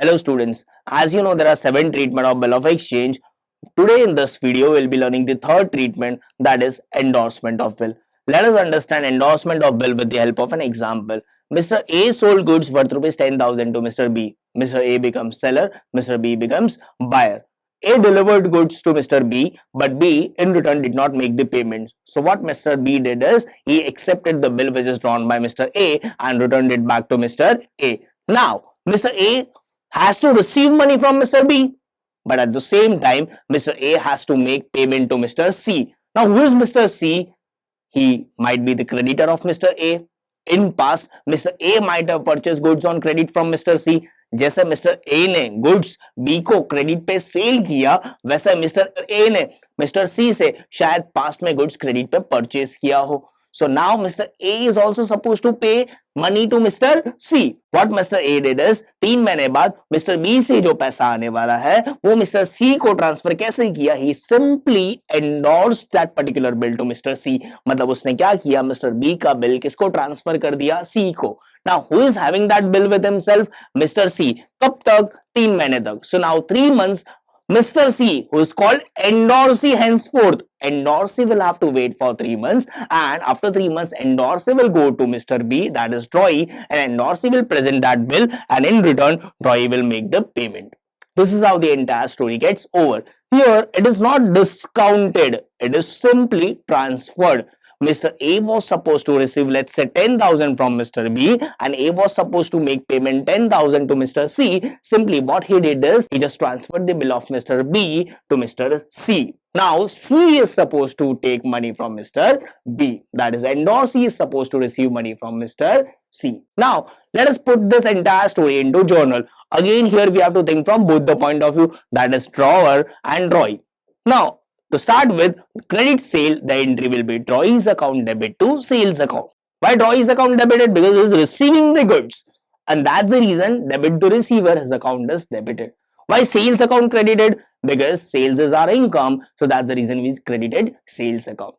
Hello students, as you know there are 7 treatment of bill of exchange. Today in this video we'll be learning the third treatment, that is endorsement of bill. Let us understand endorsement of bill with the help of an example. Mr. A sold goods worth rupees 10,000 to Mr. B. Mr. A becomes seller, Mr. B becomes buyer. A delivered goods to Mr. B, but B in return did not make the payment. So what Mr. B did is he accepted the bill which is drawn by Mr. A and returned it back to Mr. A. Now Mr. A has to receive money from Mr. B, but at the same time Mr. A has to make payment to Mr. C. Now who is Mr. C? He might be the creditor of Mr. A. In past Mr. A might have purchased goods on credit from Mr. C. जैसे mister A ने goods B को credit पे cell किया, वैसे mister A ने mister सी से शायद past में गुड्स क्रेडिट पे परचेज किया हो. So now Mr. A is also supposed to pay money to Mr. C. What Mr. A did is 3 महीने बाद Mr. B से जो पैसा आने वाला है वो Mr. C को ट्रांसफर कैसे किया? He simply endorsed that particular bill to Mr. C. मतलब उसने क्या किया? Mr. B का बिल किसको ट्रांसफर कर दिया? C को. Now who is having that bill with himself? Mr. C. कब तक? 3 महीने तक. So now 3 months Mr. C, who is called endorsee henceforth, endorsee will have to wait for 3 months, and after 3 months endorsee will go to Mr. B, that is drawee, and endorsee will present that bill, and in return drawee will make the payment. This is how the entire story gets over. Here it is not discounted, it is simply transferred. Mr. A was supposed to receive, let's say, 10,000 from Mr. B, and A was supposed to make payment 10,000 to Mr. C. Simply what he did is he just transferred the bill of Mr. B to Mr. C. Now C is supposed to take money from Mr. B. That is, endorsee is supposed to receive money from Mr. C. Now let us put this entire story into journal. Again here we have to think from both the point of view, that is drawer and drawee. Now to start with, credit sale, the entry will be drawee's account debit to sales account. Why drawee's account debited? Because he is receiving the goods, and that's the reason debit to receiver, his account is debited. Why sales account credited? Because sales is our income, so that's the reason we credited sales account.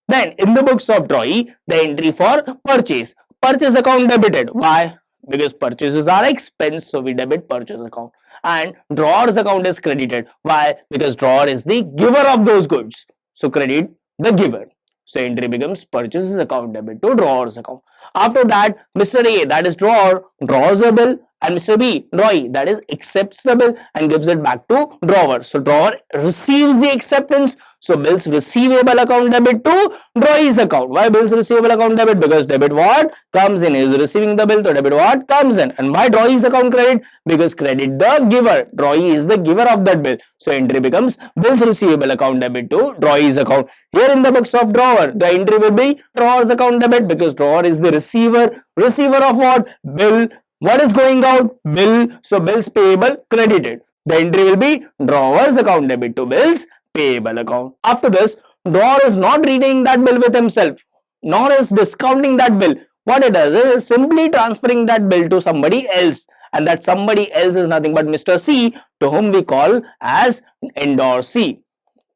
Then in the books of drawee, the entry for purchase account debited. Why? Because purchases are expense, so we debit purchase account. And drawer's account is credited. Why? Because drawer is the giver of those goods, so credit the giver. So entry becomes purchases account debit to drawer's account. After that, Mr. A, that is drawer, draws a bill, and Mr. B, drawee, that is accepts the bill and gives it back to drawer. So drawer receives the acceptance, so bills receivable account debit to drawee's account. Why bills receivable account debit? Because debit what comes in, is receiving the bill, so debit what comes in. And why drawee's account credit? Because credit the giver, drawee is the giver of that bill, so entry becomes bills receivable account debit to drawee's account. Here in the books of drawer, the entry will be drawer's account debit, because drawer is the receiver of what? Bill. What is going out? Bill. So bills payable credited. The entry will be drawer's account debit to bills payable account. After this, drawer is not retaining that bill with himself, nor is discounting that bill. What it does is simply transferring that bill to somebody else, and that somebody else is nothing but Mr. C, to whom we call as endorsee.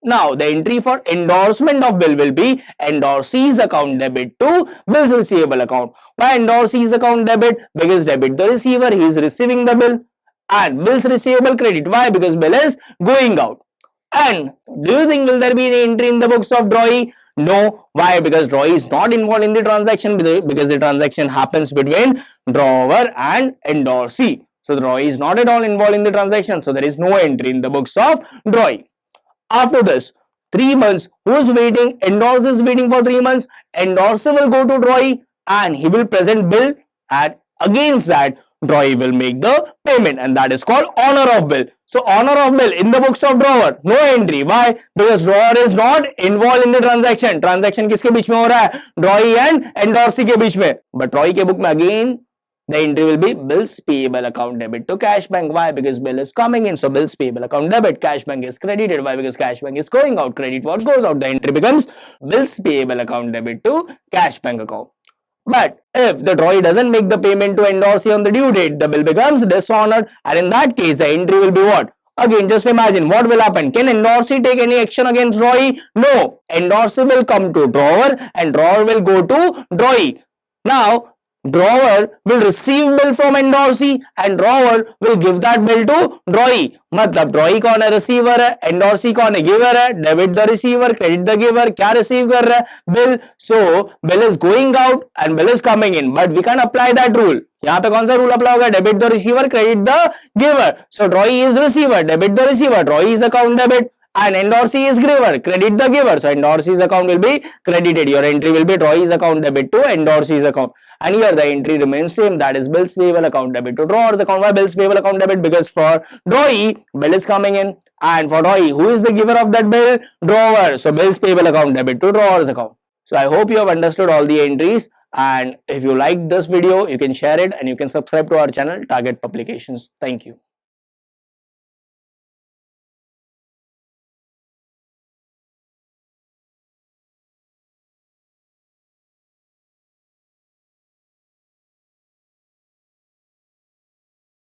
Now the entry for endorsement of bill will be endorsee's account debit to bills receivable account. Why endorsee's account debit? Because debit the receiver, he is receiving the bill, and bills receivable credit. Why? Because bill is going out. And do you think will there be any entry in the books of drawee? No. Why? Because drawee is not involved in the transaction, because the transaction happens between drawer and endorsee. So the drawee is not at all involved in the transaction, so there is no entry in the books of drawee. After this, 3 months, who is waiting? Endorsee is waiting for 3 months. Endorsee will go to drawee and he will present bill, and against that drawee will make the payment, and that is called honor of bill. So honor of bill in the books of drawer, no entry. Why? Because drawer is not involved in the transaction. Transaction किसके बीच में हो रहा है? Drawee and endorsee के बीच में. But drawee के book में again the entry will be bills payable account debit to cash bank. Why? Because bill is coming in, so bills payable account debit. Cash bank is credited. Why? Because cash bank is going out. Credit what goes out. The entry becomes bills payable account debit to cash bank account. But if the drawee doesn't make the payment to endorsee on the due date, the bill becomes dishonored, and in that case the entry will be what? Again, just imagine what will happen. Can endorsee take any action against drawee? No. Endorsee will come to drawer and drawer will go to drawee. Now drawer will receive bill from endorsee and drawer will give that bill to drawee. मतलब drawee कौन है, receiver है, endorsee कौन है, giver है. Debit the receiver, credit the giver. क्या receive कर रहा है, bill. So bill is going out and bill is coming in, but we can't apply that rule. यहाँ पे कौन सा रूल अप्लाई होगा, debit the receiver credit the giver. So ड्रॉई is receiver, debit the receiver, ड्रॉई is account debit, and endorsee is giver, credit the giver. So endorsee's account will be credited. Your entry will be drawee's account debit to endorsee's account. And here the entry remains same, that is bills payable account debit to drawer's account. Why bills payable account debit? Because for drawee, bill is coming in, and for drawee, who is the giver of that bill? Drawer. So bills payable account debit to drawer's account. So I hope you have understood all the entries. And if you like this video, you can share it and you can subscribe to our channel, Target Publications. Thank you.